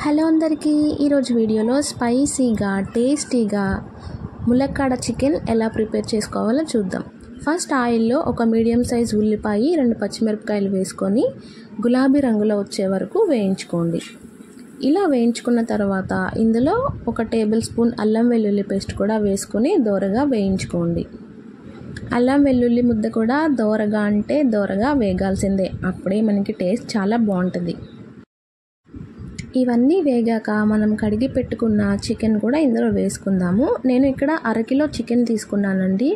Hello అందరికీ, ఈరోజు వీడియోలో స్పైసీగా టేస్టీగా ములక్కాడ చికెన్ ఎలా ప్రిపేర్ చేసుకోవాలో చూద్దాం. ఫస్ట్ ఆయిల్లో ఒక మీడియం సైజ్ ఉల్లిపాయ 2 పచ్చిమిరపకాయలు వేసుకొని గులాబీ రంగులో వచ్చే వరకు వేయించుకోండి. ఇలా వేయించుకున్న తర్వాత ఇందులో 1 టేబుల్ స్పూన్ అల్లం వెల్లుల్లి పేస్ట్ కూడా వేసుకొని దోరగా వేయించుకోండి. అల్లం వెల్లుల్లి ముద్ద కూడా దోరగా వేగాల్సిందే, అప్పుడే మనకి టేస్ట్ చాలా బాగుంటుంది. ఇవన్నీ వేగాక మనం కడిగి పెట్టుకున్న చికెన్ కూడా ఇందులో వేసుకుందాము. నేను ఇక్కడ 1/2 కిలో చికెన్ తీసుకున్నానండి.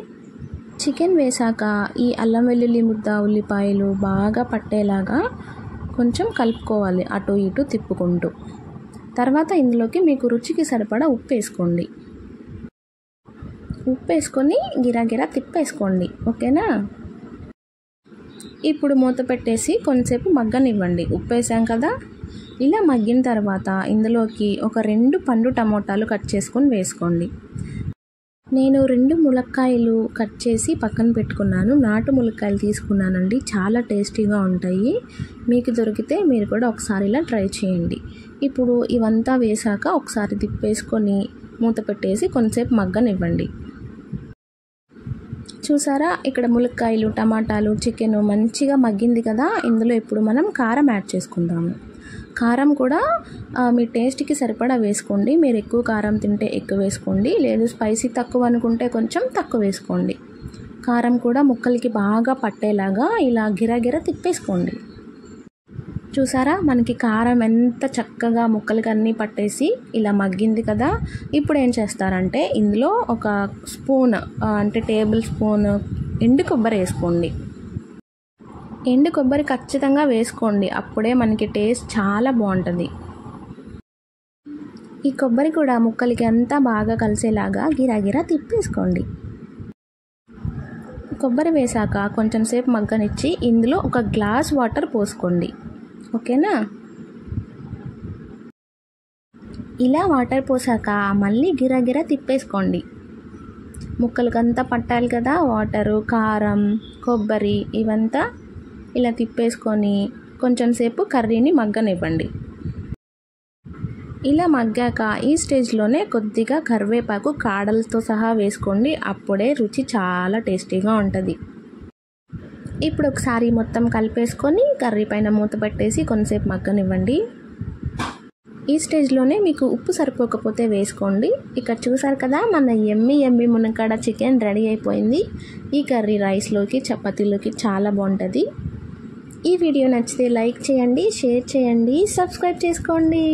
చికెన్ వేసాక ఈ అల్లం వెల్లుల్లి ముద్ద ఉల్లిపాయలు బాగా పట్టేలాగా కొంచెం కలుపుకోవాలి, అటు ఇటు తిప్పుకుంటూ. తర్వాత ఇందులోకి మీకు రుచికి సరిపడా ఉప్పు వేసుకోండి. ఉప్పు వేసుకొని గిరాగిరా తిప్పేసుకోండి, ఓకేనా. ఇప్పుడు మూత పెట్టేసి కొంచెంసేపు మగ్గనివ్వండి. ఉప్పు వేసాం కదా. ఇలా మగ్గిన తర్వాత ఇందులోకి ఒక 2 పండు టమోటాలు కట్ చేసుకొని వేసుకోండి. నేను 2 ములక్కాయలు కట్ చేసి పక్కన పెట్టుకున్నాను. నాటు ములక్కాయలు తీసుకున్నానండి, చాలా టేస్టీగా ఉంటాయి. మీకు దొరికితే మీరు కూడా ఒకసారి ఇలా ట్రై చేయండి. ఇప్పుడు ఇవంతా వేసాక ఒకసారి తిప్పేసుకొని మూత పెట్టేసి కొంచెంసేపు మగ్గనివ్వండి. చూసారా, ఇక్కడ ములక్కాయలు టమాటాలు చికెన్ మంచిగా మగ్గింది కదా. ఇందులో ఇప్పుడు మనం కారం యాడ్ చేసుకుందాము. కారం కూడా మీ టేస్ట్కి సరిపడా వేసుకోండి. మీరు ఎక్కువ కారం తింటే ఎక్కువ వేసుకోండి, లేదు స్పైసీ తక్కువ అనుకుంటే కొంచెం తక్కువ వేసుకోండి. కారం కూడా ముక్కలకి బాగా పట్టేలాగా ఇలా గిరగిర తిప్పేసుకోండి. చూసారా, మనకి కారం ఎంత చక్కగా ముక్కలకి అన్నీ పట్టేసి ఇలా మగ్గింది కదా. ఇప్పుడు ఏం చేస్తారంటే ఇందులో ఒక స్పూన్ అంటే టేబుల్ స్పూన్ ఎండు కొబ్బరి వేసుకోండి. ఎండు కొబ్బరి ఖచ్చితంగా వేసుకోండి, అప్పుడే మనకి టేస్ట్ చాలా బాగుంటుంది. ఈ కొబ్బరి కూడా ముక్కలకి అంతా బాగా కలిసేలాగా గిరాగిరా తిప్పేసుకోండి. కొబ్బరి వేసాక కొంచెం సేపు మగ్గనిచ్చి ఇందులో 1 గ్లాస్ వాటర్ పోసుకోండి, ఓకేనా. ఇలా వాటర్ పోసాక మళ్ళీ గిరాగిరా తిప్పేసుకోండి. ముక్కలకంతా పట్టాలి కదా వాటరు, కారం, కొబ్బరి ఇవంతా. ఇలా తిప్పేసుకొని కొంచెం సేపు కర్రీని మగ్గనివ్వండి. ఇలా మగ్గాక ఈ స్టేజ్లోనే కొద్దిగా కరివేపాకు కాడలతో సహా వేసుకోండి, అప్పుడే రుచి చాలా టేస్టీగా ఉంటుంది. ఇప్పుడు ఒకసారి మొత్తం కలిపేసుకొని కర్రీ పైన మూత పెట్టేసి కొంచెంసేపు మగ్గనివ్వండి. ఈ స్టేజ్లోనే మీకు ఉప్పు సరిపోకపోతే వేసుకోండి. ఇక్కడ చూసారు కదా, మన యమ్మీ మునక్కాడ చికెన్ రెడీ అయిపోయింది. ఈ కర్రీ రైస్లోకి చపాతీలోకి చాలా బాగుంటుంది. ఈ వీడియో నచ్చితే లైక్ చేయండి, షేర్ చేయండి, సబ్స్క్రైబ్ చేసుకోండి.